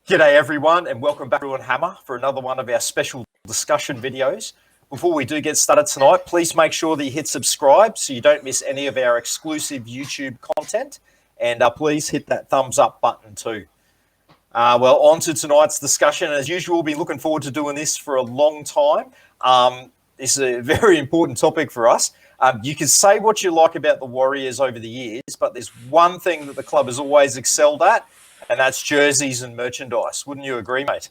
G'day everyone, and welcome back to Roo Hammer for another one of our special discussion videos. Before we do get started tonight, please make sure that you hit subscribe so you don't miss any of our exclusive YouTube content, and please hit that thumbs up button too. Well, on to tonight's discussion. As usual, we'll be looking forward to doing this for a long time. This is a very important topic for us. You can say what you like about the Warriors over the years, but there's one thing that the club has always excelled at, and that's jerseys and merchandise. Wouldn't you agree, mate?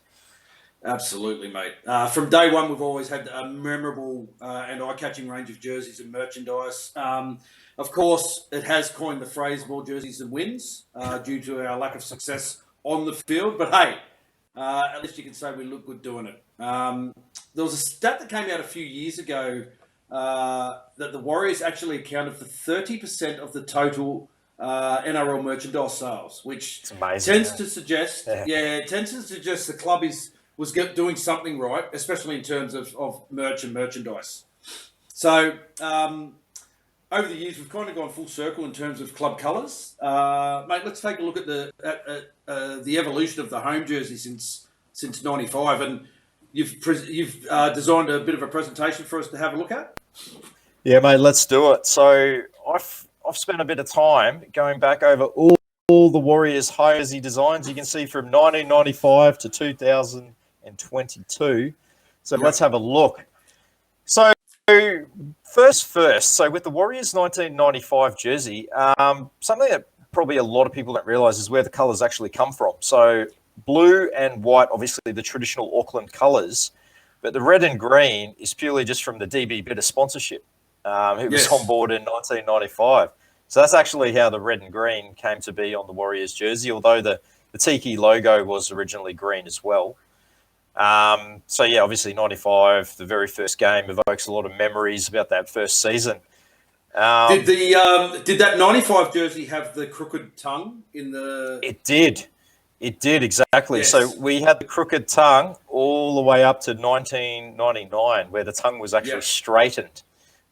Absolutely, mate. From day one, we've always had a memorable and eye-catching range of jerseys and merchandise. Of course, it has coined the phrase more jerseys than wins due to our lack of success on the field. But hey, at least you can say we look good doing it. There was a stat that came out a few years ago that the Warriors actually accounted for 30% of the total NRL merchandise sales, which tends to suggest, the club was doing something right, especially in terms of merch and merchandise. So over the years, we've kind of gone full circle in terms of club colours. Mate, let's take a look at the evolution of the home jersey since '95, and you've designed a bit of a presentation for us to have a look at. Yeah, mate, let's do it. So I've spent a bit of time going back over all the Warriors jersey designs. You can see from 1995 to 2022. So Let's have a look. So first, so with the Warriors 1995 jersey, something that probably a lot of people don't realise is where the colours actually come from. So blue and white, obviously the traditional Auckland colours, but the red and green is purely just from the DB bit of sponsorship. Who was on board in 1995. So that's actually how the red and green came to be on the Warriors jersey, although the Tiki logo was originally green as well. So yeah, obviously 95, the very first game, evokes a lot of memories about that first season. Did that 95 jersey have the crooked tongue in the... It did, exactly. Yes. So we had the crooked tongue all the way up to 1999, where the tongue was actually straightened.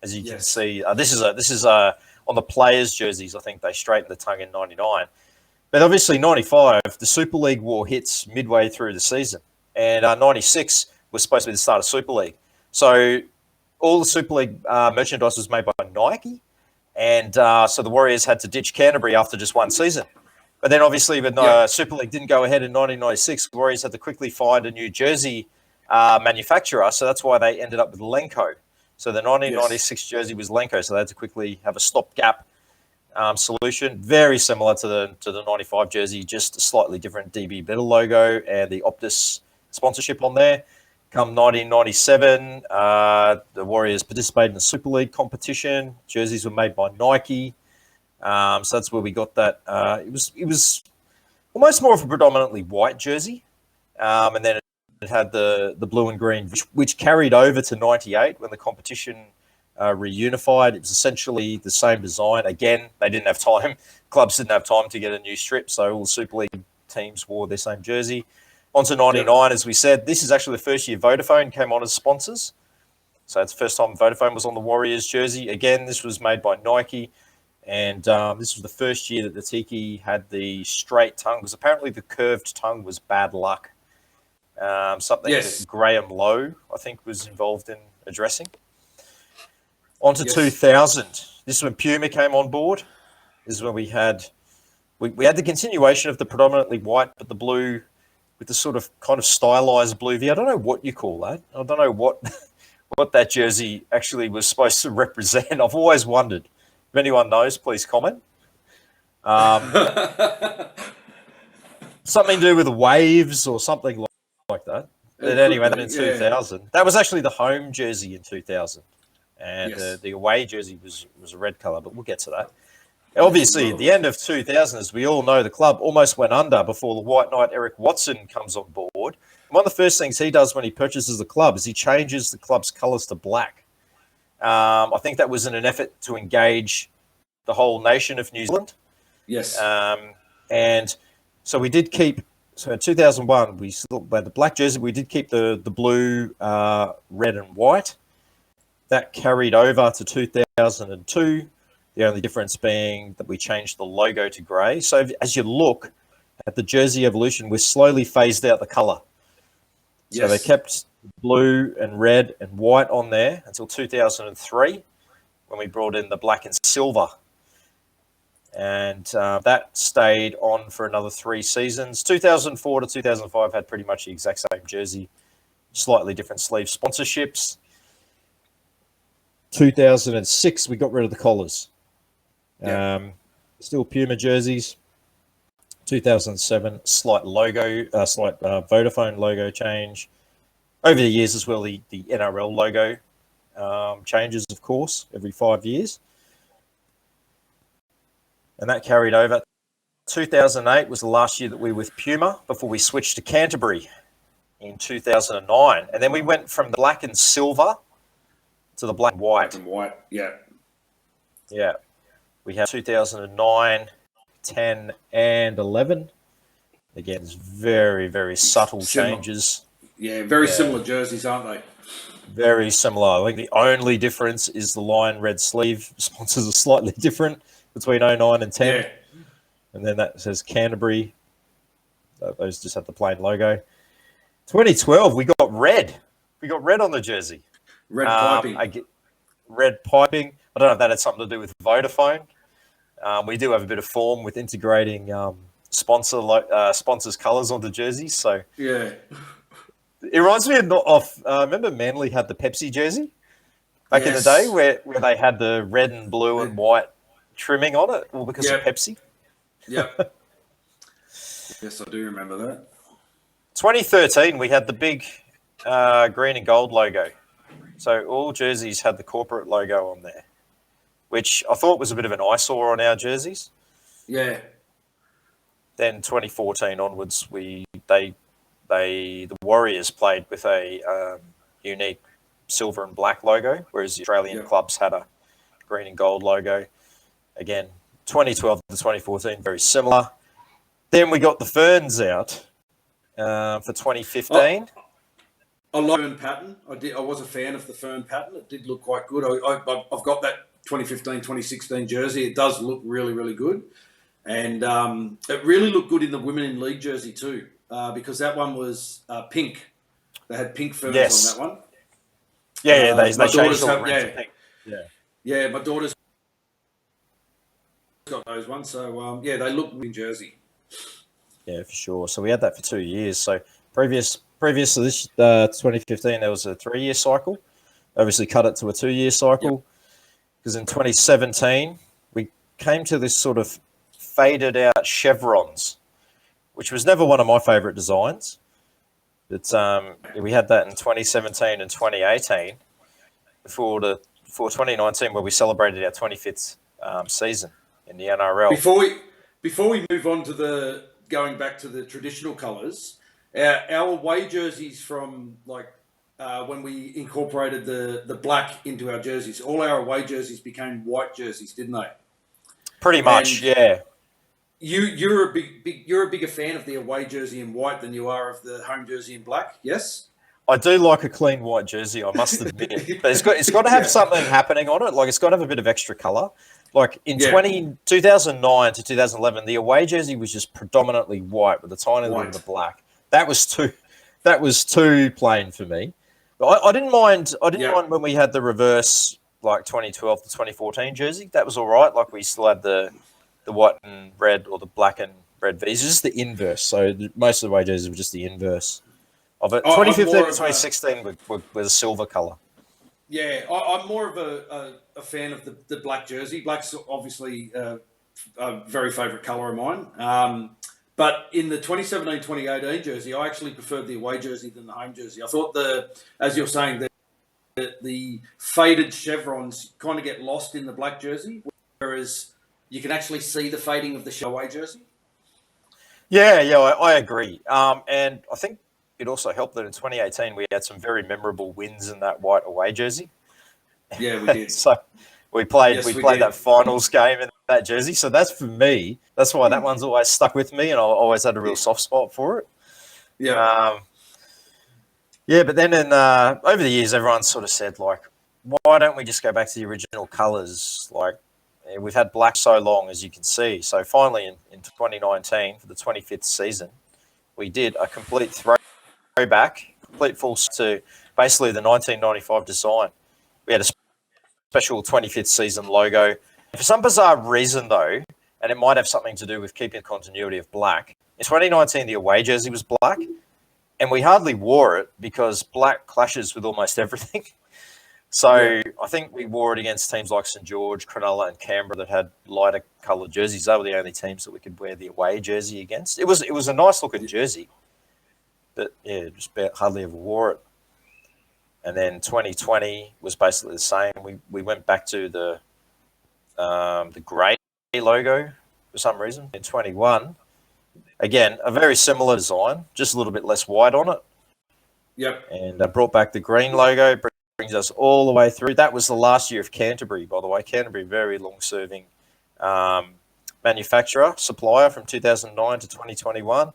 As you can see, this is on the players' jerseys. I think they straightened the tongue in '99, but obviously '95, the Super League war hits midway through the season, and '96 was supposed to be the start of Super League. So all the Super League merchandise was made by Nike, and so the Warriors had to ditch Canterbury after just one season. But then obviously when Super League didn't go ahead in 1996, the Warriors had to quickly find a new jersey manufacturer. So that's why they ended up with Lenko. So the 1996 jersey was Lenko, so they had to quickly have a stopgap solution. Very similar to the 95 jersey, just a slightly different DB Better logo and the Optus sponsorship on there. Come 1997, the Warriors participated in the Super League competition. Jerseys were made by Nike, so that's where we got that. It was almost more of a predominantly white jersey, and then it had the blue and green, which carried over to 98 when the competition reunified. It was essentially the same design. Again, they didn't have time. Clubs didn't have time to get a new strip, so all the Super League teams wore their same jersey. On to 99, as we said. This is actually the first year Vodafone came on as sponsors. So it's the first time Vodafone was on the Warriors jersey. Again, this was made by Nike. And this was the first year that the Tiki had the straight tongue, because apparently the curved tongue was bad luck. Something that Graham Lowe, I think, was involved in addressing. On to 2000. This is when Puma came on board. This is when we had the continuation of the predominantly white, but the blue with the sort of kind of stylized blue V. I don't know what you call that. I don't know what that jersey actually was supposed to represent. I've always wondered. If anyone knows, please comment. Something to do with the waves or something like that. But anyway, that in 2000. That was actually the home jersey in 2000. And the away jersey was a red colour, but we'll get to that. Obviously, at the end of 2000, as we all know, the club almost went under before the White Knight Eric Watson comes on board. One of the first things he does when he purchases the club is he changes the club's colours to black. I think that was in an effort to engage the whole nation of New Zealand. Yes. And so we did keep... So in 2001, we still had the black jersey. We did keep the blue, red and white. That carried over to 2002. The only difference being that we changed the logo to grey. So as you look at the jersey evolution, we slowly phased out the colour. So they kept blue and red and white on there until 2003, when we brought in the black and silver. And that stayed on for another 3 seasons. 2004 to 2005 had pretty much the exact same jersey, slightly different sleeve sponsorships. 2006, we got rid of the collars. Still Puma jerseys. 2007, slight Vodafone logo change. Over the years as well, the NRL logo changes, of course, every 5 years. And that carried over. 2008 was the last year that we were with Puma before we switched to Canterbury in 2009. And then we went from the black and silver to the black and white. Black and white, yeah. Yeah. We have 2009, 10, and 11. Again, it's very, very subtle changes. Yeah, very similar jerseys, aren't they? Very similar. I think the only difference is the lion red sleeve sponsors are slightly different between 09 and 10. Yeah. And then that says Canterbury. Those just have the plain logo. 2012, we got red. We got red on the jersey. Red piping. Red piping. I don't know if that had something to do with Vodafone. We do have a bit of form with integrating sponsors' colours onto jerseys. So yeah. It reminds me of remember Manly had the Pepsi jersey back in the day where they had the red and blue and white trimming on it, all because of Pepsi. Yep. Yes, I do remember that. 2013, we had the big green and gold logo. So all jerseys had the corporate logo on there, which I thought was a bit of an eyesore on our jerseys. Yeah. Then 2014 onwards, the Warriors played with a unique silver and black logo, whereas the Australian clubs had a green and gold logo. Again, 2012 to 2014, very similar. Then we got the FERNs out for 2015. I like the FERN pattern. I was a fan of the FERN pattern. It did look quite good. I've got that 2015, 2016 jersey. It does look really, really good. And it really looked good in the Women in League jersey too, because that one was pink. They had pink FERNs on that one. Yeah, they changed all the pink. Yeah, my daughter's got those ones. So, they look good in jersey. Yeah, for sure. So we had that for 2 years. So previous to this 2015, there was a 3-year cycle. Obviously cut it to a 2-year cycle because in 2017, we came to this sort of faded out chevrons, which was never one of my favourite designs. But we had that in 2017 and 2018 before 2019, where we celebrated our 25th season in the NRL. Before we move on to going back to the traditional colours, our away jerseys from when we incorporated the black into our jerseys, all our away jerseys became white jerseys, didn't they? Pretty much, yeah. You're a bigger fan of the away jersey in white than you are of the home jersey in black, yes? I do like a clean white jersey, I must admit it. But it's got to have something happening on it. Like, it's got to have a bit of extra colour. Like, in 2009 to 2011, the away jersey was just predominantly white with a tiny little bit of black. That was too plain for me. But I didn't mind when we had the reverse, like 2012 to 2014 jersey. That was all right. Like, we still had the white and red or the black and red V's. It's just the inverse. So most of the away jerseys were just the inverse of it. 2015 to 2016 was a silver colour. Yeah, I'm more of a fan of the black jersey. Black's obviously a very favourite colour of mine. But in the 2017-2018 jersey, I actually preferred the away jersey than the home jersey. I thought as you're saying, the faded chevrons kind of get lost in the black jersey, whereas you can actually see the fading of the away jersey. Yeah, I agree. And I think it also helped that in 2018 we had some very memorable wins in that white away jersey. Yeah, we did. So we played that finals game in that jersey. So that's for me. That's why that one's always stuck with me, and I always had a real soft spot for it. Yeah. But then over the years, everyone sort of said, like, why don't we just go back to the original colours? Like, we've had black so long, as you can see. So finally, in 2019, for the 25th season, we did a complete throwback, complete full to basically the 1995 design. We had a special 25th season logo. For some bizarre reason, though, and it might have something to do with keeping the continuity of black, in 2019, the away jersey was black, and we hardly wore it because black clashes with almost everything. So I think we wore it against teams like St George, Cronulla, and Canberra that had lighter coloured jerseys. They were the only teams that we could wear the away jersey against. It was a nice looking jersey, but yeah, just hardly ever wore it. And then 2020 was basically the same. We went back to the grey logo for some reason. In 21, again, a very similar design, just a little bit less white on it. Yep. And brought back the green logo, brings us all the way through. That was the last year of Canterbury, by the way. Canterbury, very long-serving manufacturer, supplier from 2009 to 2021.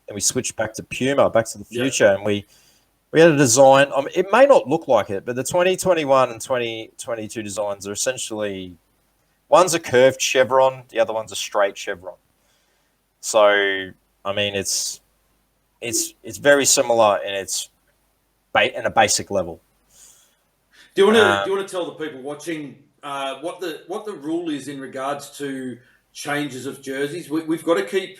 And we switched back to Puma, back to the future. Yep. And we had a design. It may not look like it, but the 2021 and 2022 designs are essentially, one's a curved chevron, the other one's a straight chevron. So, I mean, it's very similar in its in a basic level. Do you want to tell the people watching what the rule is in regards to changes of jerseys? We've got to keep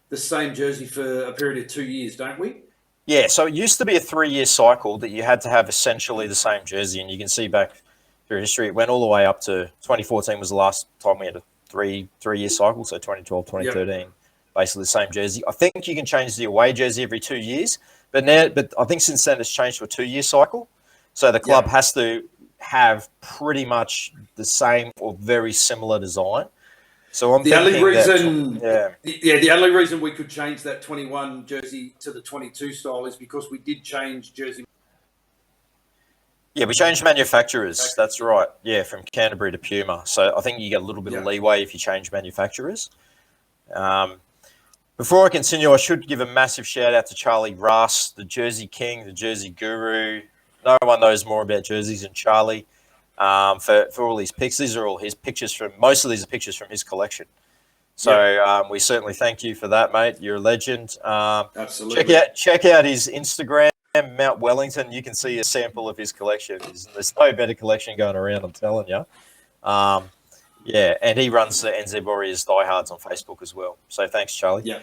the same jersey for a period of 2 years, don't we? Yeah, so it used to be a 3-year cycle that you had to have essentially the same jersey, and you can see back through history, it went all the way up to 2014 was the last time we had a three-year cycle, so 2012, 2013, basically the same jersey. I think you can change the away jersey every 2 years, but I think since then it's changed to a 2-year cycle. So the club has to have pretty much the same or very similar design. So I'm thinking the only reason we could change that 21 jersey to the 22 style is because we did change jersey. Yeah, we changed manufacturers. That's right. Yeah, from Canterbury to Puma. So I think you get a little bit of leeway if you change manufacturers. Before I continue, I should give a massive shout out to Charlie Russ, the Jersey King, the Jersey Guru. No one knows more about jerseys than Charlie. For all his picks. These are all his pictures most of these are pictures from his collection. So we certainly thank you for that, mate. You're a legend. Absolutely. Check out his Instagram, Mount Wellington. You can see a sample of his collection. There's no better collection going around, I'm telling you. And he runs the NZ Warriors Diehards on Facebook as well. So thanks, Charlie.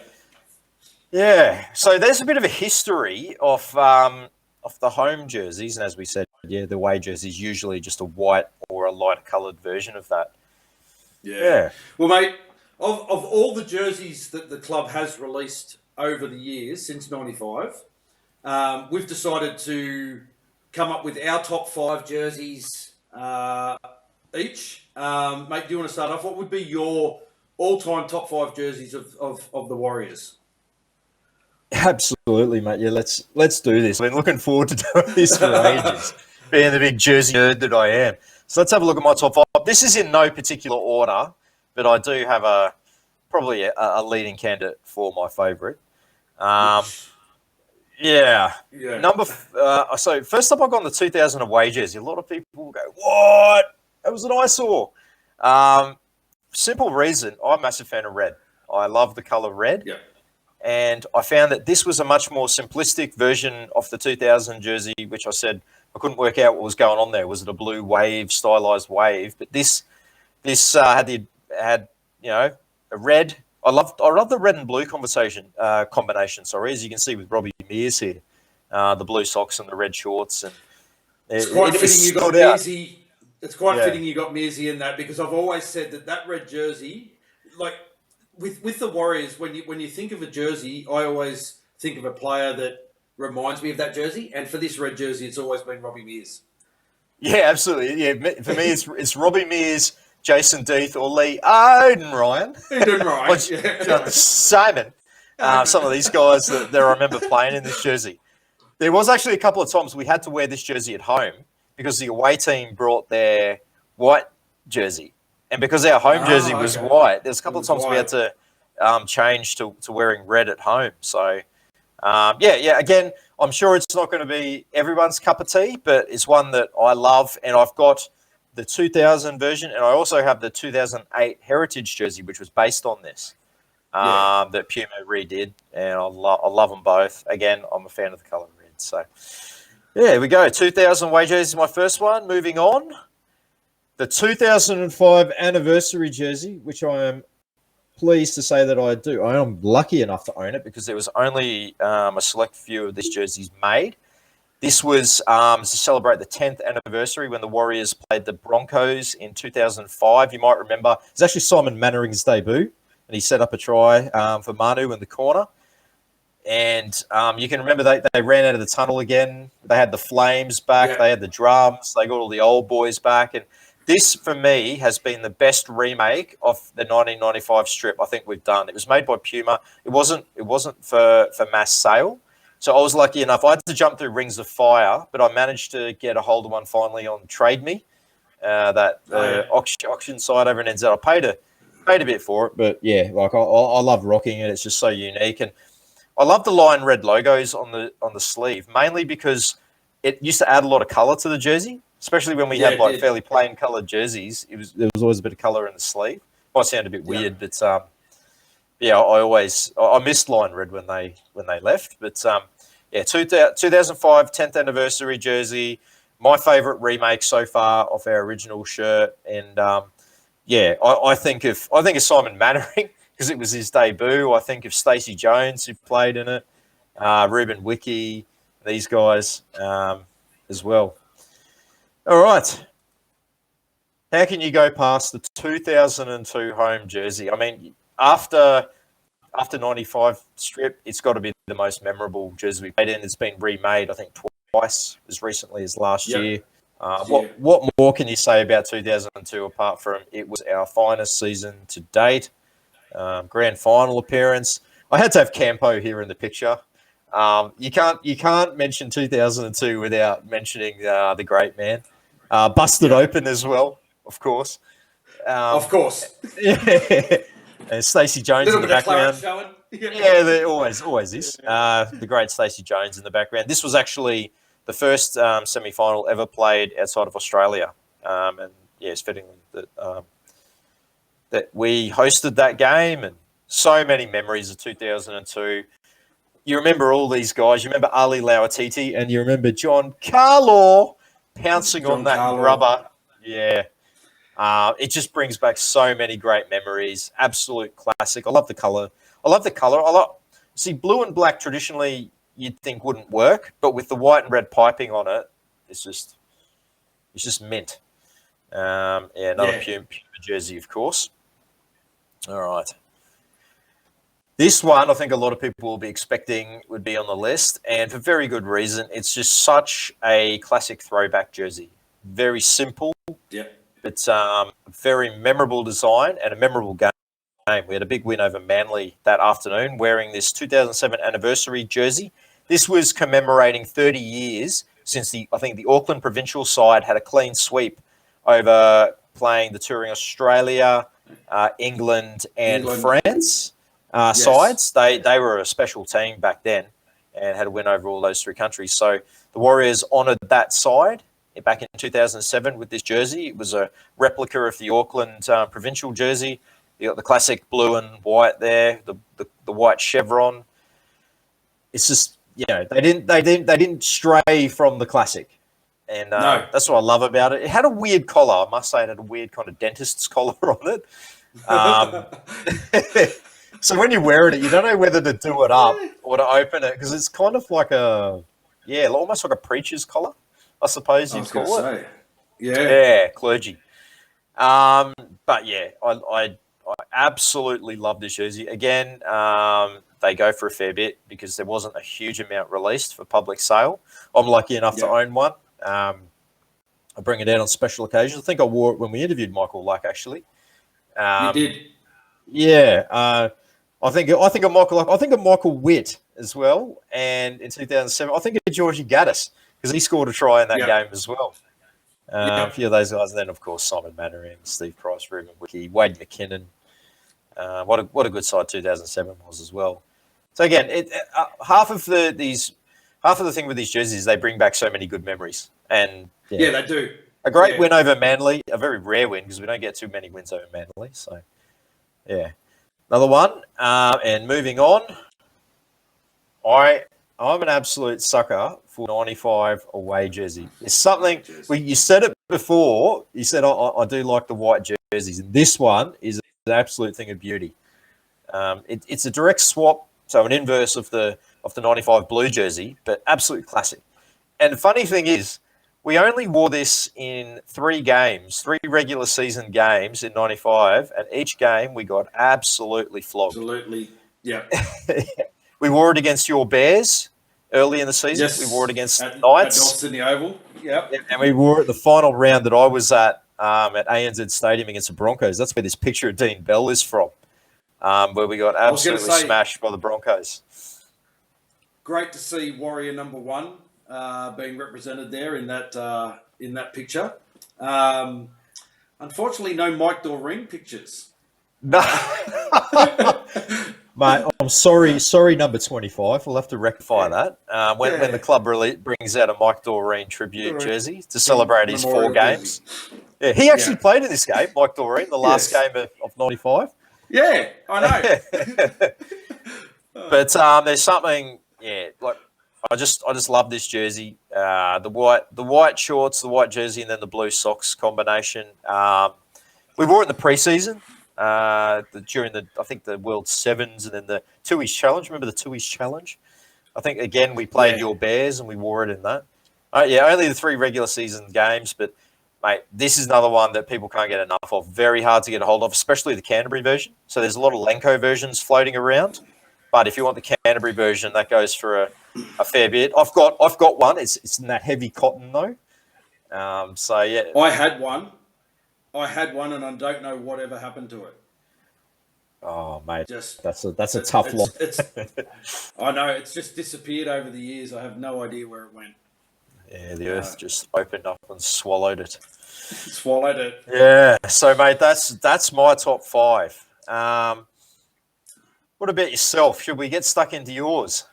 Yeah. So there's a bit of a history of the home jerseys, and as we said, the away jersey is usually just a white or a lighter coloured version of that. Yeah. Well, mate, of all the jerseys that the club has released over the years since '95, we've decided to come up with our top 5 jerseys each. Mate, do you want to start off? What would be your all-time top 5 jerseys of the Warriors? Absolutely, mate. Yeah, let's do this. I've been looking forward to doing this for ages, being the big jersey nerd that I am. So let's have a look at my top 5. This is in no particular order, but I do have probably a leading candidate for my favourite. So first up, I got on the 2000 away jersey. A lot of people will go, "What? That was an eyesore." Simple reason, I'm a massive fan of red. I love the colour red. Yeah. And I found that this was a much more simplistic version of the 2000 jersey, which I said I couldn't work out what was going on there. Was it a blue wave, stylized wave? But this had a red. I love the red and blue combination. Sorry, as you can see with Robbie Mears here, the blue socks and the red shorts, and it's quite fitting you got Mearsy. It's quite fitting you got Mearsy in that, because I've always said that red jersey, like. With the Warriors, when you think of a jersey, I always think of a player that reminds me of that jersey. And for this red jersey, it's always been Robbie Mears. Yeah, absolutely. Yeah, for me, it's Robbie Mears, Jason Deeth, or Lee Ryan. Simon. Some of these guys that I remember playing in this jersey. There was actually a couple of times we had to wear this jersey at home because the away team brought their white jersey. And because our home jersey was white, there's a couple of times we had to change to wearing red at home. So, again, I'm sure it's not going to be everyone's cup of tea, but it's one that I love. And I've got the 2000 version, and I also have the 2008 Heritage jersey, which was based on this, that Puma redid, and I love them both. Again, I'm a fan of the colour red. So, yeah, here we go. 2000 away jersey is my first one. Moving on. The 2005 anniversary jersey, which I am pleased to say that I do. I am lucky enough to own it because there was only a select few of these jerseys made. This was to celebrate the 10th anniversary when the Warriors played the Broncos in 2005. You might remember it was actually Simon Mannering's debut, and he set up a try for Manu in the corner. And you can remember they ran out of the tunnel again. They had the flames back. They had the drums. They got all the old boys back. And this, for me, has been the best remake of the 1995 strip I think we've done. It was made by Puma. It wasn't for mass sale. So I was lucky enough. I had to jump through rings of fire, but I managed to get a hold of one finally on Trade Me, that auction site over in NZ. I paid a bit for it, but yeah, like I love rocking it. It's just so unique, and I love the lion red logos on the sleeve, mainly because it used to add a lot of colour to the jersey, especially when we had like fairly plain coloured jerseys. There was always a bit of colour in the sleeve. Might sound a bit weird, but yeah, I missed Lion Red when they left. But 2005 10th anniversary jersey, my favourite remake so far of our original shirt. And I think of Simon Mannering because it was his debut. I think of Stacey Jones who played in it, Ruben Wiki, these guys as well. All right. How can you go past the 2002 home jersey? I mean, after 95 strip, it's got to be the most memorable jersey we played in. It's been remade, I think, twice as recently as last year. What more can you say about 2002 apart from it was our finest season to date? Grand final appearance. I had to have Campo here in the picture. You can't mention 2002 without mentioning the great man. Busted open as well, of course. Of course. Yeah. And Stacey Jones in the background. Yeah, there always is. The great Stacey Jones in the background. This was actually the first semi-final ever played outside of Australia. And yeah, it's fitting that we hosted that game, and so many memories of 2002. You remember all these guys. You remember Ali Lauatiti, and you remember John Carlaw pouncing on that grubber. Yeah. It just brings back so many great memories. Absolute classic. I love the colour. See, blue and black traditionally you'd think wouldn't work, but with the white and red piping on it, it's just mint. Another Puma jersey, of course. All right. This one, I think a lot of people will be expecting would be on the list, and for very good reason. It's just such a classic throwback jersey. Very simple. Yeah. But very memorable design and a memorable game. We had a big win over Manly that afternoon wearing this 2007 anniversary jersey. This was commemorating 30 years since I think the Auckland provincial side had a clean sweep over playing the touring Australia, England and France sides. They were a special team back then and had a win over all those three countries. So the Warriors honoured that side back in 2007 with this jersey. It was a replica of the Auckland provincial jersey. You got the classic blue and white there, the white chevron. It's just, they didn't stray from the classic, and that's what I love about it. It had a weird collar, I must say. It had a weird kind of dentist's collar on it. So when you wear it, you don't know whether to do it up or to open it because it's kind of like almost like a preacher's collar, I suppose you'd call it. Yeah, clergy. But yeah, I absolutely love this jersey. Again, they go for a fair bit because there wasn't a huge amount released for public sale. I'm lucky enough to own one. I bring it out on special occasions. I think I wore it when we interviewed Michael Luck, actually. You did? Yeah. I think of Michael Luck. I think of Michael Witt as well. And in 2007, I think of Georgie Gaddis because he scored a try in that game as well. A few of those guys. And then, of course, Simon Mannering, Steve Price, Ruben Wiki, Wade McKinnon. What a good side 2007 was as well. So again, half of the thing with these jerseys, they bring back so many good memories. And they do. A great win over Manly, a very rare win because we don't get too many wins over Manly. So, yeah. Another one. And moving on, I'm an absolute sucker for 95 away jersey. It's something, you said it before, you said, I do like the white jerseys. And this one is an absolute thing of beauty. It's a direct swap, so an inverse of the 95 blue jersey, but absolute classic. And the funny thing is, we only wore this in 3 regular season games in 95, and each game we got absolutely flogged. Absolutely, yeah. We wore it against your Bears early in the season. Yes. We wore it against Knights. At North Sydney Oval, yep. And we wore it the final round that I was at ANZ Stadium against the Broncos. That's where this picture of Dean Bell is from, where we got absolutely smashed by the Broncos. Great to see Warrior number 1 being represented there in that picture. Unfortunately, no Mike Doreen pictures. No. Mate, I'm sorry, number 25. We'll have to rectify that when the club really brings out a Mike Doreen tribute jersey to celebrate his 4 games. Yeah, he actually played in this game, Mike Doreen, the last game of 95. Yeah, I know. But there's something, like I just love this jersey. The white shorts, the white jersey, and then the blue socks combination. We wore it in the preseason. During the World Sevens and then the Tooheys Challenge. Remember the Tooheys Challenge? I think, again, we played your Bears and we wore it in that. Only the 3 regular season games, but, mate, this is another one that people can't get enough of. Very hard to get a hold of, especially the Canterbury version. So there's a lot of Lenko versions floating around. But if you want the Canterbury version, that goes for a fair bit. I've got one. It's in that heavy cotton, though. I had one. And I don't know whatever happened to it. Oh, mate, that's a tough lot. I know, it's just disappeared over the years. I have no idea where it went. Yeah, the earth just opened up and swallowed it. Swallowed it. Yeah, so, mate, that's my top 5. What about yourself? Should we get stuck into yours?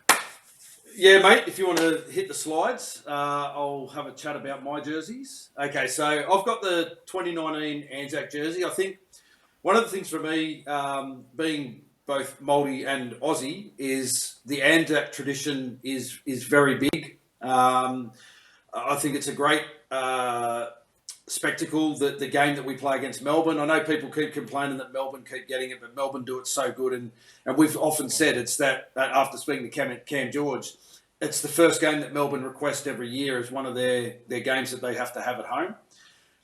Yeah, mate, if you want to hit the slides, I'll have a chat about my jerseys. Okay, so I've got the 2019 ANZAC jersey. I think one of the things for me, being both Māori and Aussie, is the ANZAC tradition is very big. I think it's a great spectacle, that the game that we play against Melbourne. I know people keep complaining that Melbourne keep getting it, but Melbourne do it so good. And we've often said it's that after speaking to Cam George, it's the first game that Melbourne request every year as one of their games that they have to have at home.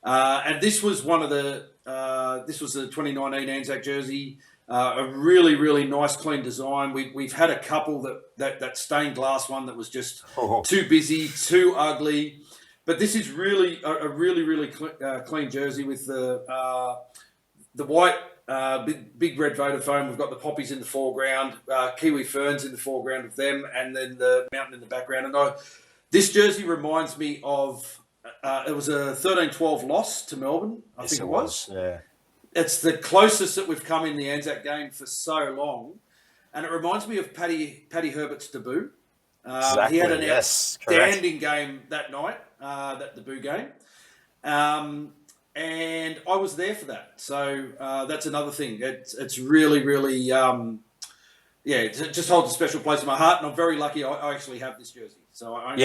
And this was the 2019 ANZAC jersey, a really, really nice, clean design. We've had a couple that stained glass one that was just too busy, too ugly. But this is really a really, really clean jersey with the white big red Vodafone. We've got the poppies in the foreground, Kiwi ferns in the foreground of them, and then the mountain in the background. And this jersey reminds me of it was a 13-12 loss to Melbourne. I think it was. Yeah. It's the closest that we've come in the ANZAC game for so long, and it reminds me of Paddy Herbert's debut. Exactly. He had an outstanding game that night, that debut game. And I was there for that. So that's another thing. It's really, really, it just holds a special place in my heart. And I'm very lucky I actually have this jersey. So I own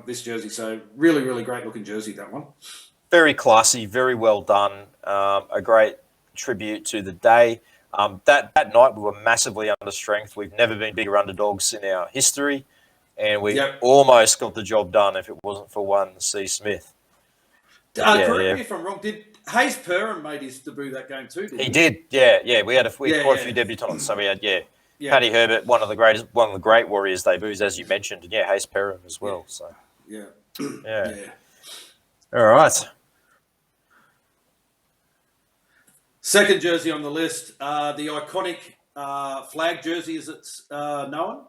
this jersey. So really, really great looking jersey, that one. Very classy, very well done. A great tribute to the day. That night we were massively under strength. We've never been bigger underdogs in our history. And we almost got the job done if it wasn't for one C. Smith. Correct me if I'm wrong. Did Hayes Perham made his debut that game too? He did. Yeah. We had quite a few debutants. So we had Paddy Herbert, one of the great Warriors debuts, as you mentioned, and Hayes Perham as well. So yeah. All right. Second jersey on the list, the iconic flag jersey, as it's known.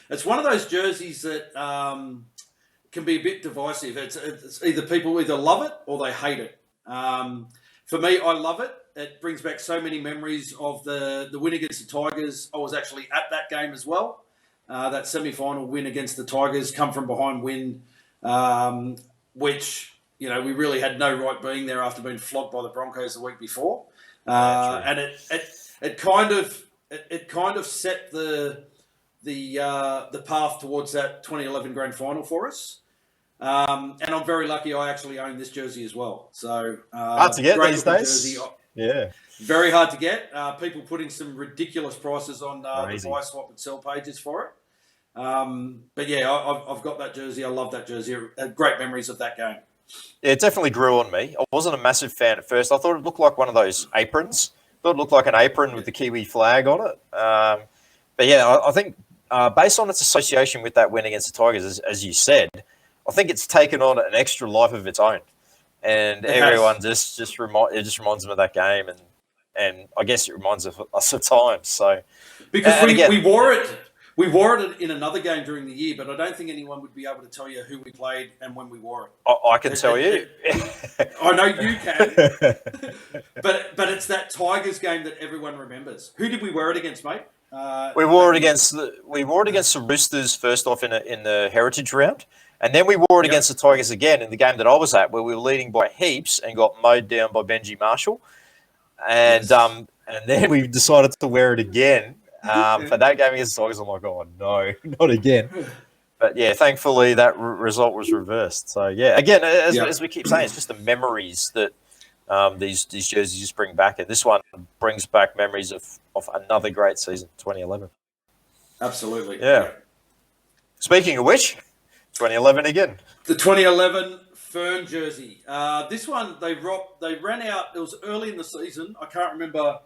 It's one of those jerseys that can be a bit divisive. It's either people love it or they hate it. For me, I love it. It brings back so many memories of the win against the Tigers. I was actually at that game as well. That semi-final win against the Tigers, come from behind win which, you know, we really had no right being there after being flogged by the Broncos the week before. And it kind of set the path towards that 2011 grand final for us. And I'm very lucky I actually own this jersey as well. So hard to get these days. Jersey. Yeah. Very hard to get. People putting some ridiculous prices on the buy, swap, and sell pages for it. But yeah, I've got that jersey. I love that jersey. Great memories of that game. Yeah, it definitely grew on me. I wasn't a massive fan at first. I thought it looked like one of those aprons. I thought it looked like an apron with the Kiwi flag on it. But yeah, I think based on its association with that win against the Tigers, as you said, I think it's taken on an extra life of its own. And everyone just reminds them of that game, and I guess it reminds us of times. So because we wore it in another game during the year, but I don't think anyone would be able to tell you who we played and when we wore it. I can tell you. I know you can. but it's that Tigers game that everyone remembers. Who did we wear it against, mate? We wore it against the Roosters first off in the Heritage round, and then we wore it against the Tigers again in the game that I was at, where we were leading by heaps and got mowed down by Benji Marshall, and then we decided to wear it again for that game against the Tigers. I'm like, oh no, not again. But yeah, thankfully that result was reversed. So yeah, again, as we keep saying, it's just the memories that these jerseys just bring back, and this one brings back memories of another great season, 2011. Absolutely. Yeah. Speaking of which, 2011 again. The 2011 FERN jersey. This one they ran out. It was early in the season. I can't remember.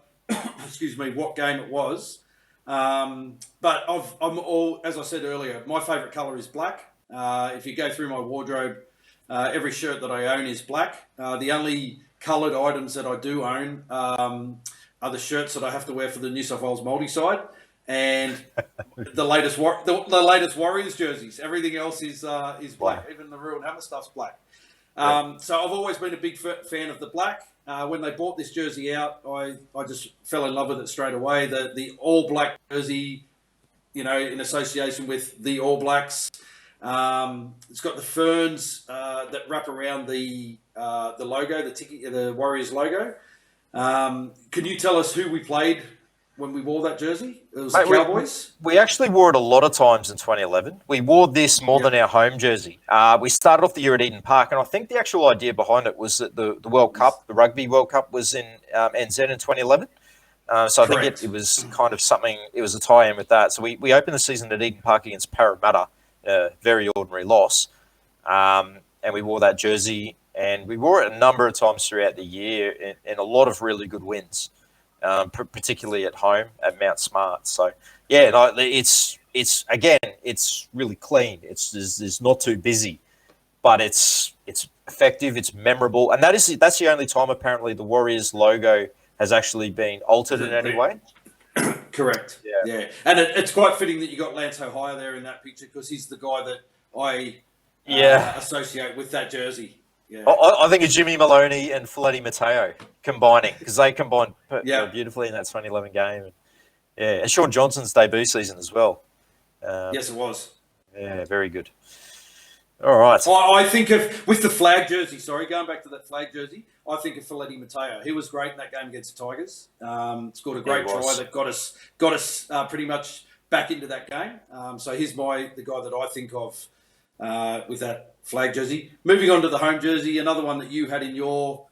excuse me, what game it was. But I'm all, as I said earlier, my favourite colour is black. If you go through my wardrobe, every shirt that I own is black. The only coloured items that I do own are the shirts that I have to wear for the New South Wales multi-side and the latest Warriors jerseys. Everything else is black. Even the Roo Hammer stuff's black. So I've always been a big fan of the black. When they bought this jersey out, I just fell in love with it straight away. The all black jersey, you know, in association with the All Blacks. It's got the ferns that wrap around the logo, the Warriors logo. Can you tell us who we played when we wore that jersey? It was the Cowboys. We actually wore it a lot of times in 2011. We wore this more than our home jersey. We started off the year at Eden Park, and I think the actual idea behind it was that the World Cup, the Rugby World Cup, was in NZ in 2011. So I think it was kind of something, it was a tie-in with that. So we opened the season at Eden Park against Parramatta, very ordinary loss. And we wore that jersey, and we wore it a number of times throughout the year in a lot of really good wins, particularly at home at Mount Smart. So, yeah, it's really clean. It's not too busy, but it's effective, it's memorable. And that's the only time, apparently, the Warriors logo has actually been altered in any way. Correct. Yeah. And it's quite fitting that you got Lance O'Hire there in that picture, because he's the guy that I associate with that jersey. Yeah. I think of Jimmy Maloney and Fletty Mateo combining, because they combined beautifully in that 2011 game. And Sean Johnson's debut season as well. Yes, it was. Yeah, very good. All right. I think of, with the flag jersey, going back to that flag jersey, I think of Fletty Mateo. He was great in that game against the Tigers. Scored a great try that got us pretty much back into that game. So he's the guy that I think of with that flag jersey. Moving on to the home jersey, another one that you had in your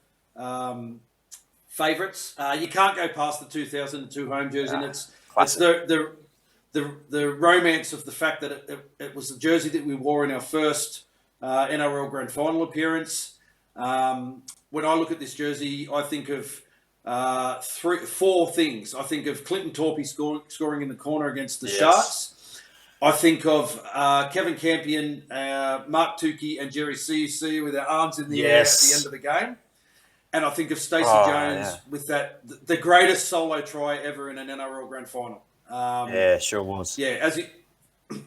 favourites. You can't go past the 2002 home jersey. And it's the romance of the fact that it was the jersey that we wore in our first NRL Grand Final appearance. When I look at this jersey, I think of four things. I think of Clinton Torpey scoring in the corner against the Sharks. I think of Kevin Campion, Mark Tukey, and Jerry Cuc with their arms in the air at the end of the game. And I think of Stacey Jones with the greatest solo try ever in an NRL Grand Final. Sure was. Yeah,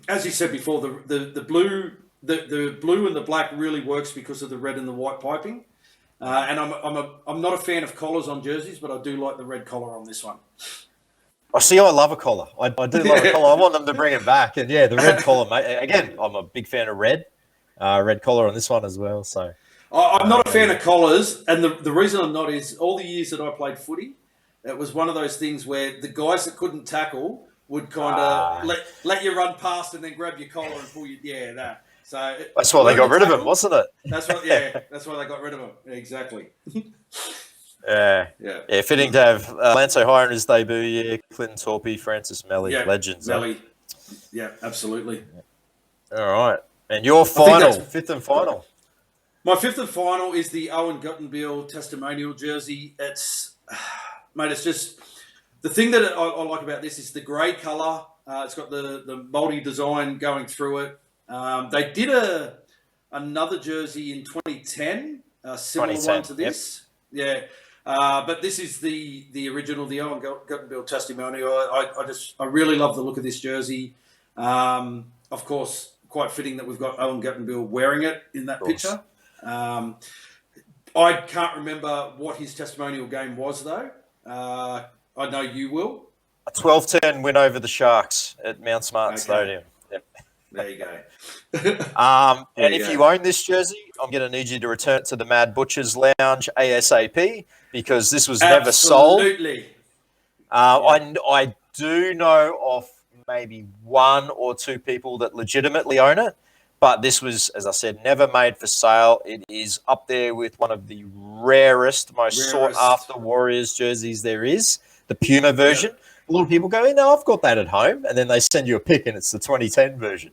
as you said before, the blue and the black really works because of the red and the white piping. And I'm not a fan of collars on jerseys, but I do like the red collar on this one. I love a collar. I do love a collar. I want them to bring it back. And the red collar, mate. Again, I'm a big fan of red. red collar on this one as well. So I'm not a fan of collars, and the reason I'm not is all the years that I played footy, it was one of those things where the guys that couldn't tackle would kind of let you run past and then grab your collar and pull you. Yeah, that. So that's why they got rid of him, wasn't it? That's right. Yeah, that's why they got rid of him. Exactly. Yeah. Fitting to have Lance O'Hire in his debut. Yeah, Clinton Torpy, Francis Melly, legends. Melly. Yeah, absolutely. All right, and your final, fifth and final. My fifth and final is the Owen Guttenbiel testimonial jersey. It's, mate, it's just the thing that I like about this is the grey colour. It's got the multi design going through it. They did another jersey in 2010, a similar one to this. Yep. Yeah, but this is the original, the Owen Guttenbiel testimonial. I really love the look of this jersey. Of course, quite fitting that we've got Owen Guttenbiel wearing it in that picture. I can't remember what his testimonial game was, though. I know you will. A 12-10 win over the Sharks at Mount Smart Stadium. Yep. There you go. And if you own this jersey, I'm going to need you to return it to the Mad Butchers Lounge ASAP because this was never sold. Absolutely. I do know of maybe one or two people that legitimately own it. But this was, as I said, never made for sale. It is up there with one of the rarest, most sought-after Warriors jerseys there is, the Puma version. Yep. A lot of people go, I've got that at home. And then they send you a pic and it's the 2010 version.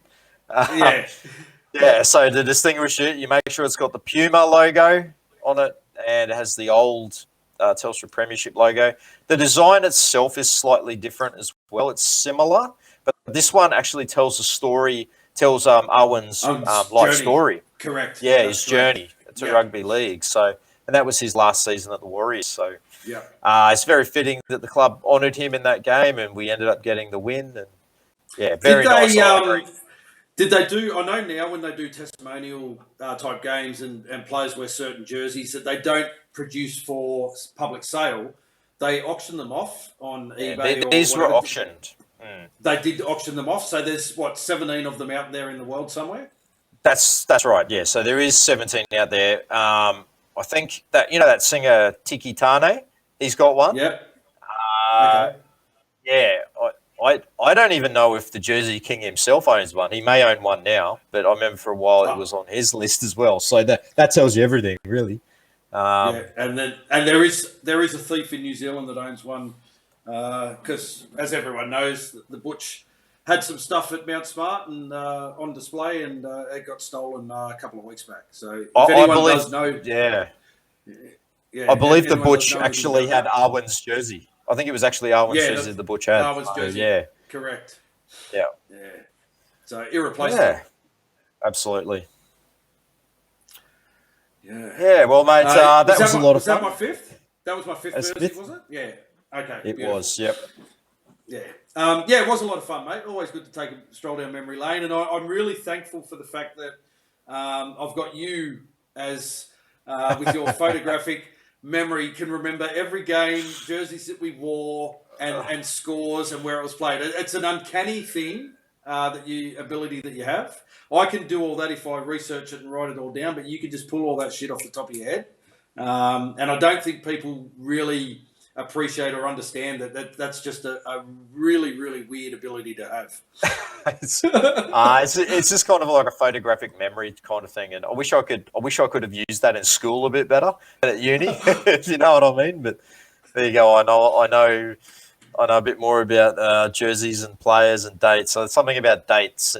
So to distinguish it, you make sure it's got the Puma logo on it and it has the old Telstra Premiership logo. The design itself is slightly different as well. It's similar, but this one actually tells a story, tells Owen's life story. Correct. Yeah, his journey to rugby league. So, and that was his last season at the Warriors. So, it's very fitting that the club honoured him in that game, and we ended up getting the win. And very nice. Did they do? I know now when they do testimonial type games and players wear certain jerseys that they don't produce for public sale, they auction them off on eBay. These were auctioned. They did auction them off. So there's 17 of them out there in the world somewhere. That's right. Yeah. So there is 17 out there. I think that that singer Tiki Tane, he's got one. Yep. Yeah. I don't even know if the Jersey King himself owns one. He may own one now, but I remember for a while it was on his list as well. So that tells you everything, really. And there is a thief in New Zealand that owns one. Because, as everyone knows, the Butch had some stuff at Mount Smart and on display, and it got stolen a couple of weeks back. So, if anyone does know, I believe the Butch actually had AWEN's jersey. I think it was actually AWEN's jersey the Butch had. AWEN's jersey, correct. Yeah. So irreplaceable. Yeah, absolutely. Yeah. Well, mate, that was a lot of fun. Was that my fifth? That was my fifth jersey, was it? Yeah. Okay. It was, yep. Yeah. It was a lot of fun, mate. Always good to take a stroll down memory lane. And I'm really thankful for the fact that I've got you as, with your photographic memory, can remember every game, jerseys that we wore, and scores and where it was played. It's an uncanny thing, ability that you have. I can do all that if I research it and write it all down, but you can just pull all that shit off the top of your head. And I don't think people really appreciate or understand that's just a really, really weird ability to have. It's just kind of like a photographic memory kind of thing, and I wish I could have used that in school a bit better at uni, if you know what I mean. But there you go. I know a bit more about jerseys and players and dates. So it's something about dates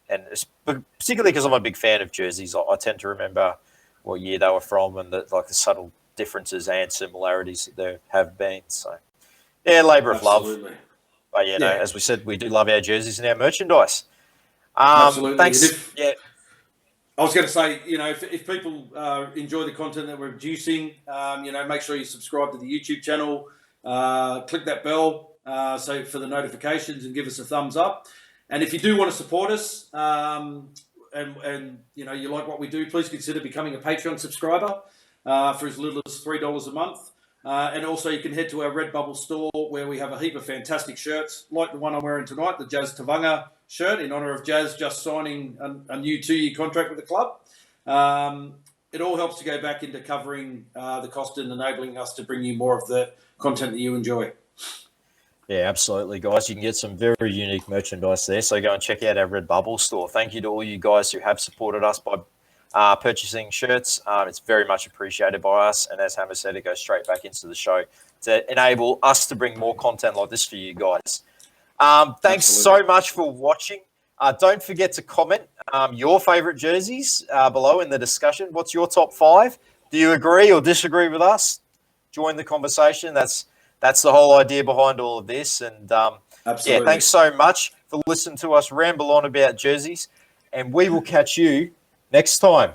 and particularly because I'm a big fan of jerseys, I tend to remember what year they were from and the subtle differences and similarities that there have been. So, labour of love. But, as we said, we do love our jerseys and our merchandise. Absolutely. Thanks. I was going to say, if people enjoy the content that we're producing, make sure you subscribe to the YouTube channel, click that bell so for the notifications and give us a thumbs up. And if you do want to support us and you like what we do, please consider becoming a Patreon subscriber. For as little as $3 a month. And also you can head to our Redbubble store where we have a heap of fantastic shirts, like the one I'm wearing tonight, the Jazz Tavanga shirt, in honour of Jazz just signing a new 2-year contract with the club. It all helps to go back into covering the cost and enabling us to bring you more of the content that you enjoy. Yeah, absolutely, guys. You can get some very unique merchandise there. So go and check out our Redbubble store. Thank you to all you guys who have supported us by purchasing shirts. It's very much appreciated by us. And as Hammer said, it goes straight back into the show to enable us to bring more content like this for you guys. Thanks so much for watching. Don't forget to comment your favourite jerseys below in the discussion. What's your top 5? Do you agree or disagree with us? Join the conversation. That's the whole idea behind all of this. And yeah, thanks so much for listening to us ramble on about jerseys. And we will catch you next time.